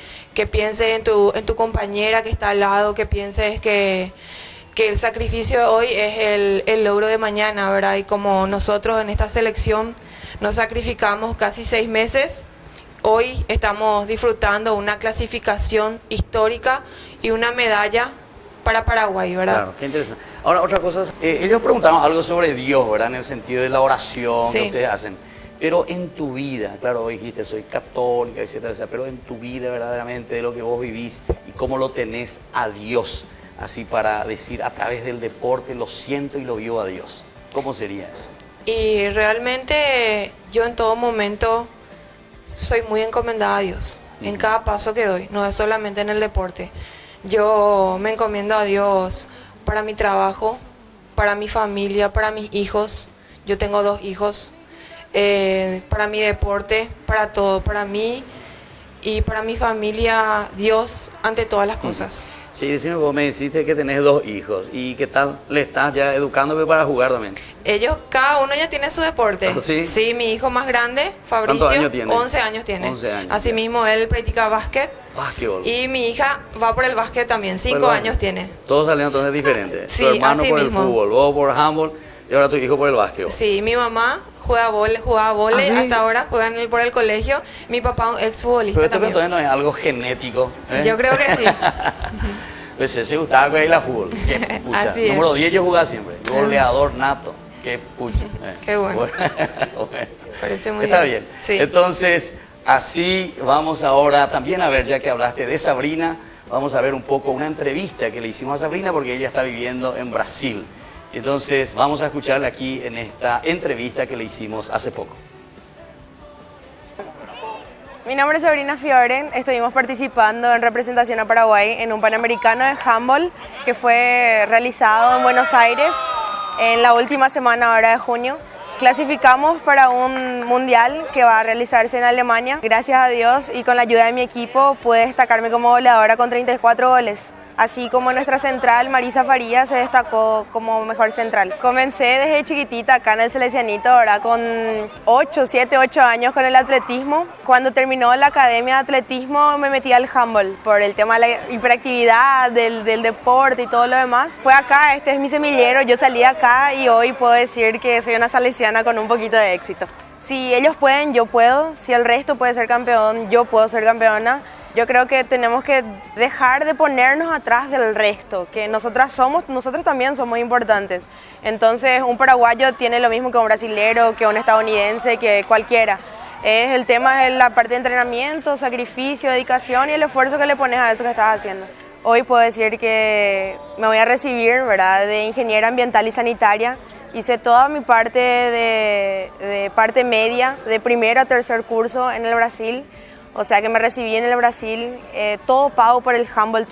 pienses en tu compañera que está al lado, que pienses que el sacrificio de hoy es el logro de mañana, ¿verdad? Y como nosotros en esta selección nos sacrificamos casi 6 meses, hoy estamos disfrutando una clasificación histórica y una medalla para Paraguay, ¿verdad? Claro, qué interesante. Ahora, otra cosa, ellos preguntaron algo sobre Dios, ¿verdad? En el sentido de la oración Sí. que ustedes hacen. Pero en tu vida, claro, vos dijiste, soy católica, etcétera, etcétera, pero en tu vida verdaderamente de lo que vos vivís y cómo lo tenés a Dios, así para decir a través del deporte, lo siento y lo vivo a Dios. ¿Cómo sería eso? Y realmente yo en todo momento soy muy encomendada a Dios, en cada paso que doy, no es solamente en el deporte. Yo me encomiendo a Dios para mi trabajo, para mi familia, para mis hijos. Yo tengo 2 hijos. Para mi deporte, para todo, para mí y para mi familia, Dios ante todas las cosas. Sí, decime, vos me dijiste que tenés 2 hijos. ¿Y qué tal le estás ya educándome para jugar también? Ellos, cada uno ya tiene su deporte. ¿Ah, sí? Sí, mi hijo más grande, Fabricio, ¿Cuántos años tiene? 11 años tiene. 11 años, Asimismo, él practica básquet. Básquetbol. Y mi hija va por el básquet también, 5 Bueno, años tiene. Todos salen entonces diferentes. Sí, Tu hermano así por mismo. el fútbol, vos por handball y ahora tu hijo por el básquetbol. Sí, mi mamá jugaba vóley, ¿Ah, sí? hasta ahora juega por el colegio. Mi papá un exfutbolista Pero esto también. entonces no es algo genético. ¿eh? Yo creo que sí. Pues se gustaba con la fútbol. Qué pucha. Así es. Número 10 yo jugaba siempre. Goleador nato. Qué pucha. Qué bueno. Bueno. Parece muy Está bien. bien. Sí. Entonces, así vamos ahora también a ver, ya que hablaste de Sabrina, vamos a ver un poco una entrevista que le hicimos a Sabrina porque ella está viviendo en Brasil. Entonces, vamos a escucharla aquí en esta entrevista que le hicimos hace poco. Mi nombre es Sabrina Fiore, estuvimos participando en representación a Paraguay en un Panamericano de handball que fue realizado en Buenos Aires en la última semana ahora de junio. Clasificamos para un mundial que va a realizarse en Alemania. Gracias a Dios y con la ayuda de mi equipo pude destacarme como goleadora con 34 goles. Así como nuestra central, Marisa Farías, se destacó como mejor central. Comencé desde chiquitita acá en el Salesianito, ¿verdad? Con 7, 8 años con el atletismo. Cuando terminó la academia de atletismo me metí al handball por el tema de la hiperactividad, del deporte y todo lo demás. Fue acá, este es mi semillero, yo salí acá y hoy puedo decir que soy una salesiana con un poquito de éxito. Si ellos pueden, yo puedo. Si el resto puede ser campeón, yo puedo ser campeona. Yo creo que tenemos que dejar de ponernos atrás del resto, que nosotros también somos importantes. Entonces, un paraguayo tiene lo mismo que un brasilero, que un estadounidense, que cualquiera. El tema es la parte de entrenamiento, sacrificio, dedicación y el esfuerzo que le pones a eso que estás haciendo. Hoy puedo decir que me voy a recibir, ¿verdad?, de ingeniera ambiental y sanitaria. Hice toda mi parte de parte media, de primero a tercer curso en el Brasil. O sea que me recibí en el Brasil, todo pago por el handball,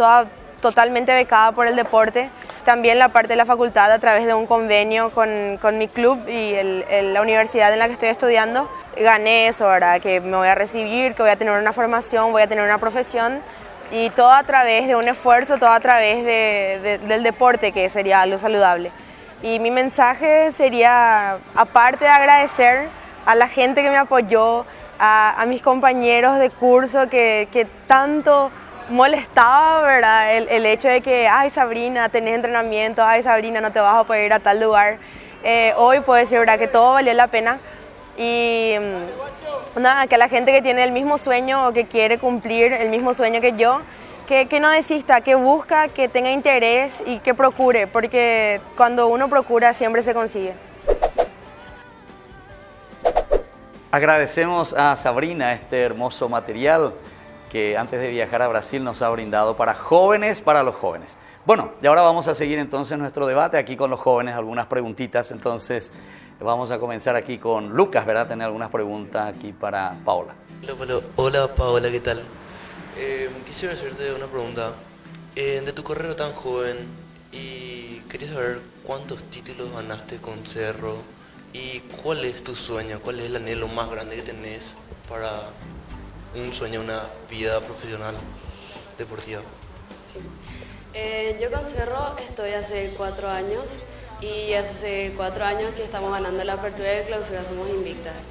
totalmente becada por el deporte. También la parte de la facultad a través de un convenio con mi club y la universidad en la que estoy estudiando. Gané eso, ¿verdad? Que me voy a recibir, que voy a tener una formación, voy a tener una profesión. Y todo a través de un esfuerzo, todo a través del deporte, que sería algo saludable. Y mi mensaje sería, aparte de agradecer a la gente que me apoyó, a mis compañeros de curso que tanto molestaba, ¿verdad? El hecho de que, ay Sabrina, tenés entrenamiento, ay Sabrina, no te vas a poder ir a tal lugar. hoy puedo decir, ¿verdad?, que todo valió la pena. Y nada, que a la gente que tiene el mismo sueño o que quiere cumplir el mismo sueño que yo, que no desista, que busca, que tenga interés y que procure, porque cuando uno procura siempre se consigue. Agradecemos a Sabrina este hermoso material que antes de viajar a Brasil nos ha brindado para jóvenes, para los jóvenes. Bueno, y ahora vamos a seguir entonces nuestro debate aquí con los jóvenes, algunas preguntitas. Entonces vamos a comenzar aquí con Lucas, ¿verdad? Tener algunas preguntas aquí para Paola. Hola Paola, ¿qué tal? Quisiera hacerte una pregunta. De tu carrera tan joven, y quería saber cuántos títulos ganaste con Cerro y cuál es tu sueño, cuál es el anhelo más grande que tenés para un sueño, una vida profesional deportiva. Sí. Yo con Cerro estoy hace 4 años y hace 4 años que estamos ganando la apertura y la clausura, somos invictas.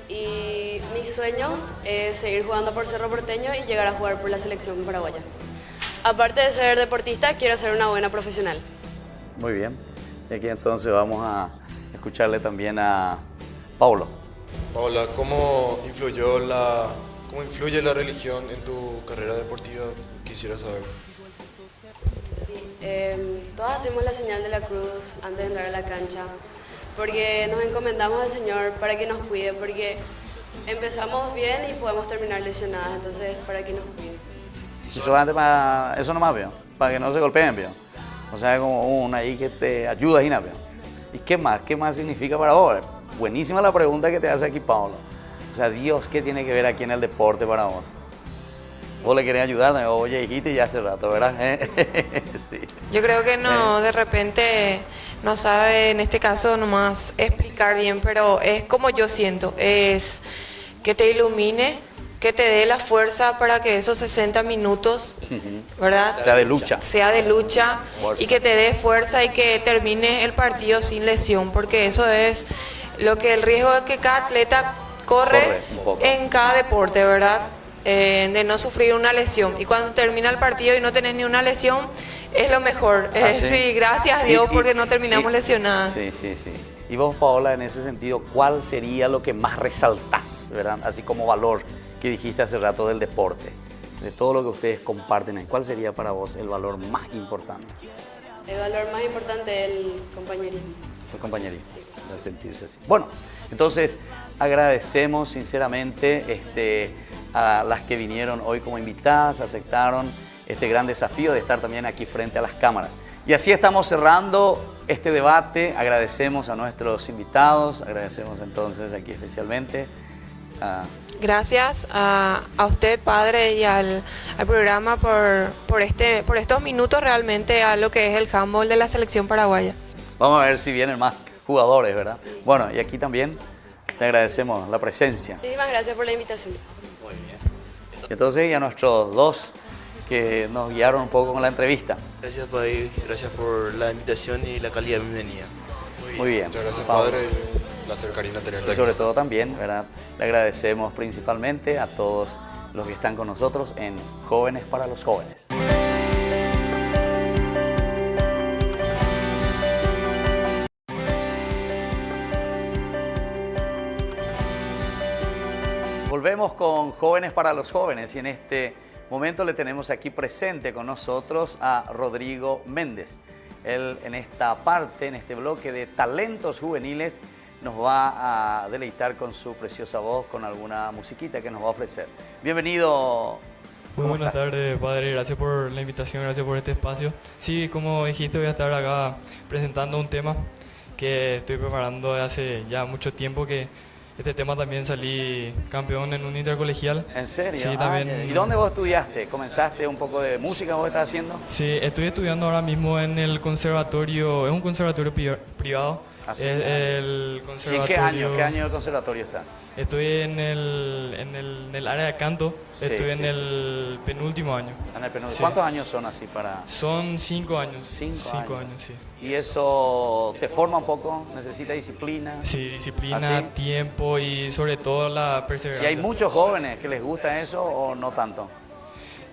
Y mi sueño es seguir jugando por Cerro Porteño y llegar a jugar por la selección paraguaya. Aparte de ser deportista, quiero ser una buena profesional. Muy bien. Y aquí entonces vamos a escucharle también a Paulo. Paola, ¿cómo influye la religión en tu carrera deportiva? Quisiera saber. Todos hacemos la señal de la cruz antes de entrar a la cancha, porque nos encomendamos al Señor para que nos cuide, porque empezamos bien y podemos terminar lesionadas, entonces para que nos cuide. Y solamente para eso nomás, veo, para que no se golpeen, veo. O sea, como una ahí que te ayuda, Gina, veo. ¿Y qué más? ¿Qué más significa para vos? Buenísima la pregunta que te hace aquí Paulo. O sea, Dios, ¿qué tiene que ver aquí en el deporte para vos? Vos le querés ayudar, oye, dijiste ya hace rato, ¿verdad? Sí. Yo creo que no, de repente no sabe en este caso nomás explicar bien, pero es como yo siento, es que te ilumine, que te dé la fuerza para que esos 60 minutos, ¿verdad? Sea de lucha. Sea de lucha y que te dé fuerza y que termine el partido sin lesión, porque eso es lo que el riesgo que cada atleta corre en cada deporte, ¿verdad? De no sufrir una lesión. Y cuando termina el partido y no tenés ni una lesión, es lo mejor. ¿Sí? Sí, gracias a Dios porque no terminamos lesionadas. Sí, sí, sí. Y vos, Paola, en ese sentido, ¿cuál sería lo que más resaltás, verdad? Así como valor que dijiste hace rato del deporte, de todo lo que ustedes comparten, ¿cuál sería para vos el valor más importante? El valor más importante es el compañerismo. El compañerismo, sí. De sentirse así. Bueno, entonces agradecemos sinceramente a las que vinieron hoy como invitadas, aceptaron este gran desafío de estar también aquí frente a las cámaras. Y así estamos cerrando este debate. Agradecemos a nuestros invitados, agradecemos entonces aquí especialmente a... Gracias a usted, padre, y al programa por estos minutos realmente a lo que es el handball de la selección paraguaya. Vamos a ver si vienen más jugadores, ¿verdad? Bueno, y aquí también te agradecemos la presencia. Muchísimas gracias por la invitación. Muy bien. Entonces, y a nuestros dos que nos guiaron un poco con la entrevista. Gracias, Padre, gracias por la invitación y la calidad de bienvenida. Muy bien. Muchas gracias, padre. Un placer, Karina, tenerte y sobre aquí. todo también, ¿verdad? Le agradecemos principalmente a todos los que están con nosotros en Jóvenes para los Jóvenes. Volvemos con Jóvenes para los Jóvenes y en este momento le tenemos aquí presente con nosotros a Rodrigo Méndez. Él en esta parte, en este bloque de talentos juveniles, nos va a deleitar con su preciosa voz, con alguna musiquita que nos va a ofrecer. Bienvenido. Muy buenas tardes, padre. Gracias por la invitación, gracias por este espacio. Sí, como dijiste, voy a estar acá presentando un tema que estoy preparando desde hace ya mucho tiempo, que este tema también salí campeón en un intercolegial. ¿En serio? Sí, también. ¿Y dónde vos estudiaste? ¿Comenzaste un poco de música vos estás haciendo? Sí, estoy estudiando ahora mismo en el conservatorio, es un conservatorio privado. Así, el conservatorio. ¿Y en qué año del conservatorio estás? Estoy en el área de canto, Sí, estoy sí, en el penúltimo año. En el penúltimo. Sí. ¿Cuántos años son así para...? Son 5 años. 5 años, sí. ¿Y eso te forma un poco? ¿Necesita disciplina? Sí, disciplina, ¿Así? tiempo y sobre todo la perseverancia. ¿Y hay muchos jóvenes que les gusta eso o no tanto?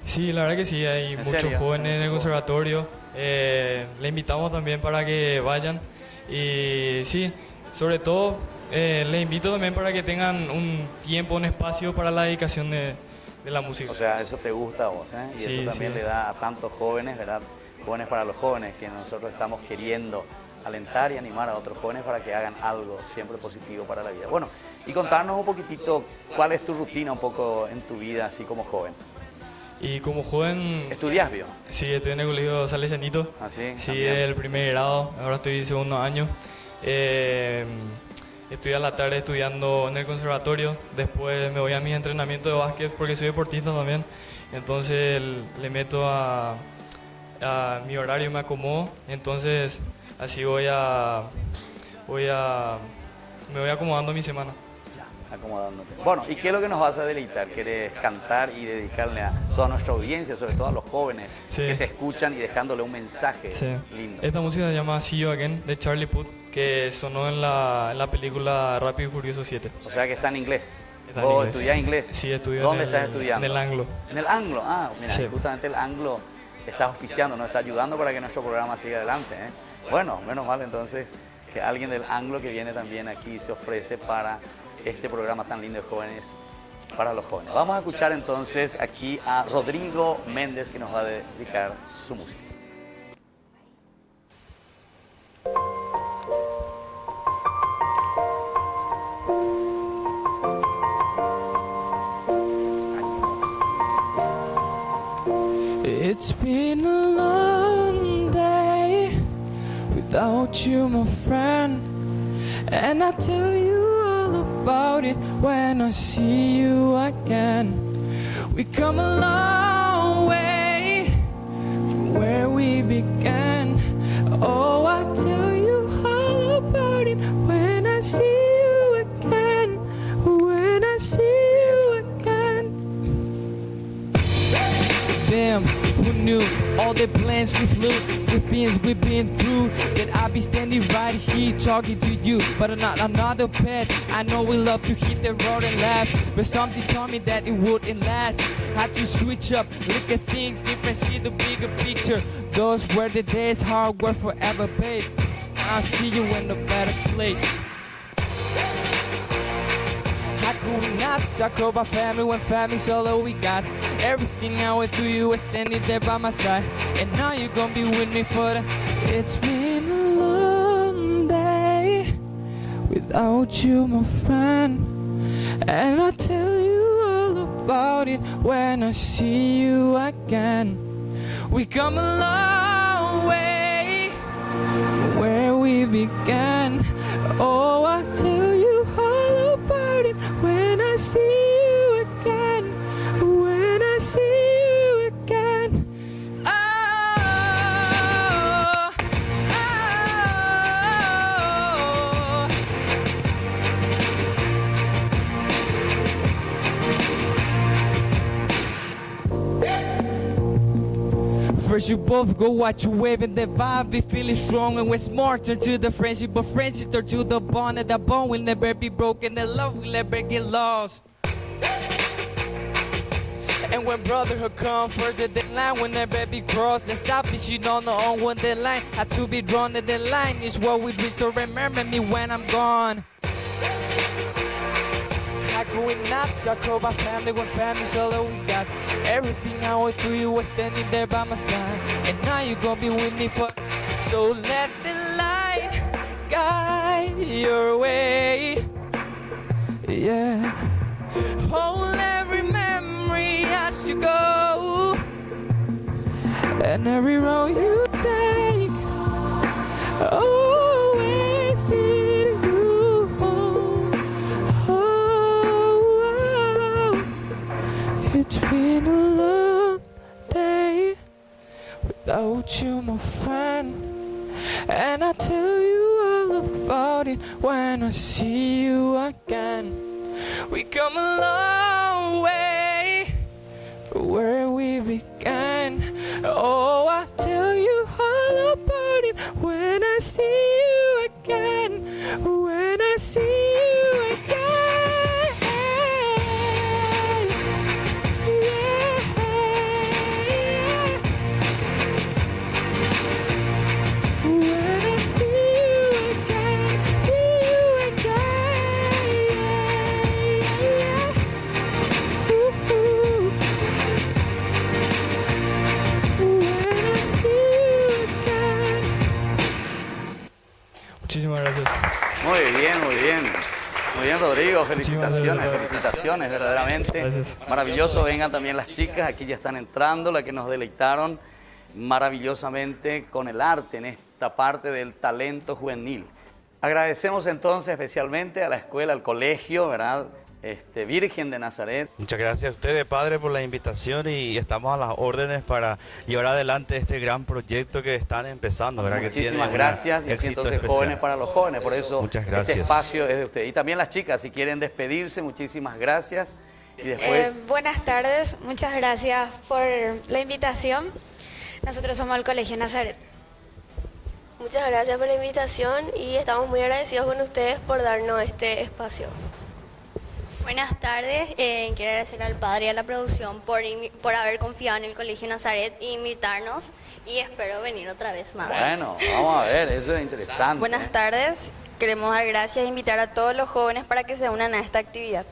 Sí, la verdad que sí, hay muchos serio? jóvenes en el conservatorio. Le invitamos también para que vayan Y sí, sobre todo les invito también para que tengan un tiempo, un espacio para la dedicación de la música. O sea, eso te gusta a vos, ¿eh? Y Sí, eso también sí. le da a tantos jóvenes, ¿verdad? Jóvenes para los jóvenes, que nosotros estamos queriendo alentar y animar a otros jóvenes para que hagan algo siempre positivo para la vida. Bueno, y contarnos un poquitito cuál es tu rutina un poco en tu vida, así como joven. Y como joven... ¿Estudias, Bio? Sí, estoy en el colegio Salesianito. ¿Ah, sí? Sí, También. el primer grado, ahora estoy en segundo año. Estoy a la tarde estudiando en el conservatorio, después me voy a mis entrenamientos de básquet porque soy deportista también. Entonces le meto a mi horario, me acomodo, entonces así me voy acomodando mi semana. Acomodándote. Bueno, ¿y qué es lo que nos vas a deleitar? ¿Quieres cantar y dedicarle a toda nuestra audiencia, sobre todo a los jóvenes Sí. que te escuchan y dejándole un mensaje Sí. lindo? Esta música se llama See You Again de Charlie Puth, que sonó en la película Rápido y Furioso 7. O sea que está en inglés. Está en ¿Vos inglés. estudiás inglés? Sí, estudio ¿Dónde en estás el- estudiando? en el Anglo. En el Anglo, mira, Sí. justamente el Anglo está auspiciando, nos está ayudando para que nuestro programa siga adelante, ¿eh? Bueno, menos mal entonces que alguien del Anglo que viene también aquí se ofrece para este programa tan lindo de jóvenes para los jóvenes. Vamos a escuchar entonces aquí a Rodrigo Méndez, que nos va a dedicar su música. It's been a long day without you, my friend, and I tell you all about it when I see you again. We come a long way from where we began. Oh, I tell you all about it when I see you again. When I see you again. Damn, who knew all the plans we flew, the things we've been through, that I'd be standing right here talking to you, but I'm not another pet. I know we love to hit the road and laugh, but something told me that it wouldn't last. Had to switch up, look at things different, see the bigger picture. Those were the days, hard work forever pays. I'll see you in a better place. How could we not talk about family when family's all that we got? Everything I went through, you were standing there by my side, and now you're gonna be with me for the. It's been a long day without you, my friend, and I tell you all about it when I see you again. We come a long way from where we began. Oh, I tell you all about it when I see you again. When I see you again. Oh, First you both go watch you wave and the vibe be feeling strong, and we're smart turn to the friendship, but friendship turn to the bond, and the bond will never be broken, the love will never get lost. And when brotherhood come further, the line will never be crossed. And stop this, you don't know on when the line had to be drawn, and the line is what we do. So remember me when I'm gone. How could we not talk about family when family's all that we got? Everything I went through, you were standing there by my side, and now you're gonna be with me for. So let the light guide your way. Yeah. Hold every memory as you go, and every road you take always lead you home. Oh, it's been a long day without you, my friend, and I tell you all about it when I see you again. We come a long way from where we began. Oh, I tell you all about it when I see you again. When I see you again. Yeah. When I see you again. Muchísimas gracias. Muy bien, muy bien. Muy bien, Rodrigo, felicitaciones, verdaderamente. Gracias. Maravilloso, vengan también las chicas, aquí ya están entrando, las que nos deleitaron maravillosamente con el arte en esta parte del talento juvenil. Agradecemos entonces especialmente a la escuela, al colegio, ¿verdad? Virgen de Nazaret. Muchas gracias a ustedes, padre, por la invitación y estamos a las órdenes para llevar adelante este gran proyecto que están empezando, ¿verdad? Muchísimas gracias. Y aquí entonces Jóvenes para los Jóvenes, por eso muchas gracias. Este espacio es de ustedes. Y también las chicas, si quieren despedirse, muchísimas gracias. Y después... buenas tardes, muchas gracias por la invitación. Nosotros somos el Colegio Nazaret. Muchas gracias por la invitación y estamos muy agradecidos con ustedes por darnos este espacio. Buenas tardes, quiero agradecer al padre y a la producción por haber confiado en el Colegio Nazaret e invitarnos y espero venir otra vez más. Bueno, vamos a ver, eso es interesante. Buenas tardes, queremos dar gracias e invitar a todos los jóvenes para que se unan a esta actividad.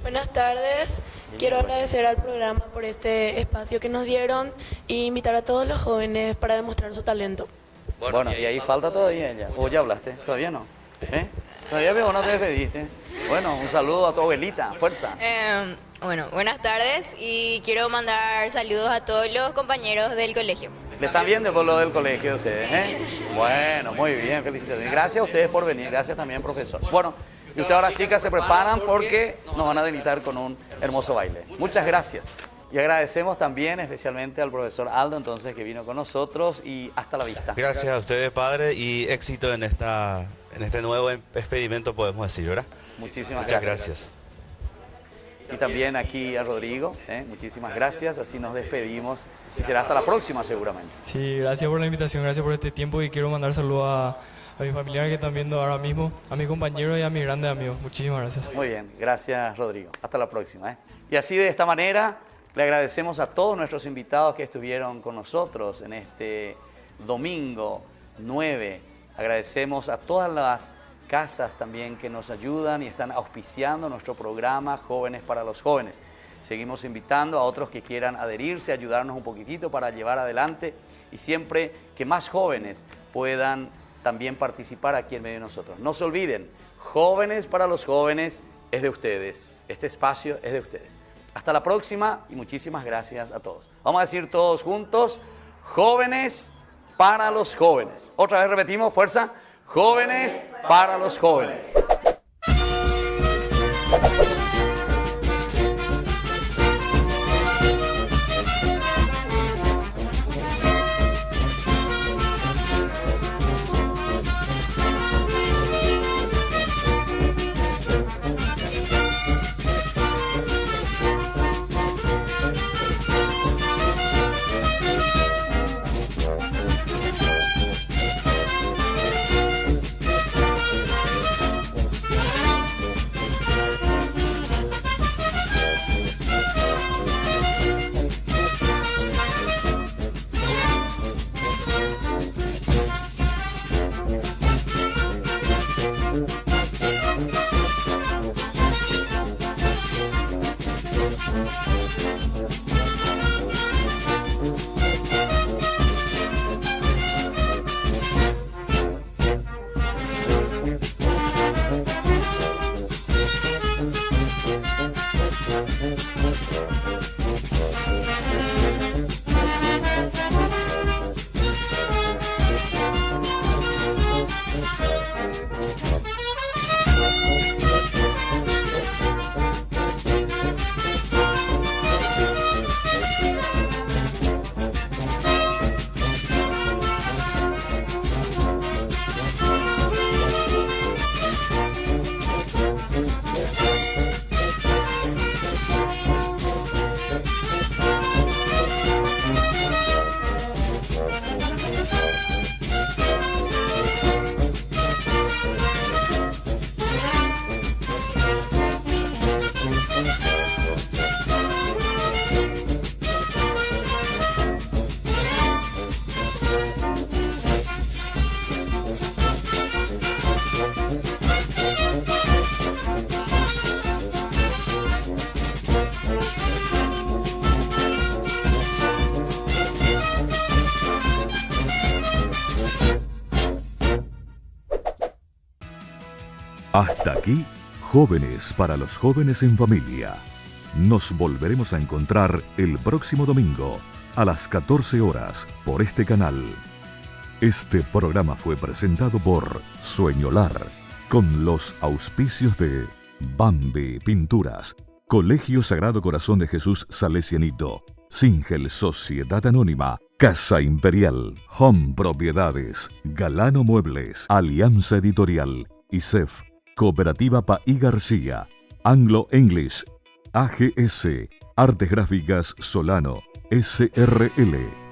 Buenas tardes, quiero agradecer al programa por este espacio que nos dieron e invitar a todos los jóvenes para demostrar su talento. Bueno, y ahí falta todavía ella. ¿O ya hablaste? ¿Todavía no? Todavía veo, no te despediste. Bueno, un saludo a tu abuelita, fuerza. Bueno, buenas tardes y quiero mandar saludos a todos los compañeros del colegio. ¿Le están viendo por lo del colegio de ustedes? Bueno, muy bien, felicitaciones. Gracias a ustedes por venir, gracias también, profesor. Bueno, y ustedes ahora, chicas, se preparan porque nos van a deleitar con un hermoso baile. Muchas gracias. Y agradecemos también especialmente al profesor Aldo, entonces, que vino con nosotros y hasta la vista. Gracias a ustedes, padre, y éxito en este nuevo experimento, podemos decir, ¿verdad? Muchísimas gracias. Y también aquí a Rodrigo, muchísimas gracias, así nos despedimos y será hasta la próxima seguramente. Sí, gracias por la invitación, gracias por este tiempo y quiero mandar saludos a mis familiares que están viendo ahora mismo, a mis compañeros y a mis grandes amigos. Muchísimas gracias. Muy bien, gracias Rodrigo. Hasta la próxima. Y así de esta manera le agradecemos a todos nuestros invitados que estuvieron con nosotros en este domingo 9. Agradecemos a todas las casas también que nos ayudan y están auspiciando nuestro programa Jóvenes para los Jóvenes. Seguimos invitando a otros que quieran adherirse, ayudarnos un poquitito para llevar adelante y siempre que más jóvenes puedan también participar aquí en medio de nosotros. No se olviden, Jóvenes para los Jóvenes es de ustedes. Este espacio es de ustedes. Hasta la próxima y muchísimas gracias a todos. Vamos a decir todos juntos, Jóvenes para los Jóvenes. Otra vez repetimos, fuerza, Jóvenes para los Jóvenes. Hasta aquí, Jóvenes para los Jóvenes en Familia. Nos volveremos a encontrar el próximo domingo a las 14 horas por este canal. Este programa fue presentado por Sueñolar, con los auspicios de Bambi Pinturas, Colegio Sagrado Corazón de Jesús Salesianito, Singel Sociedad Anónima, Casa Imperial, Home Propiedades, Galano Muebles, Alianza Editorial, ISEF, Cooperativa Paí García, Anglo English, AGS, Artes Gráficas Solano, SRL.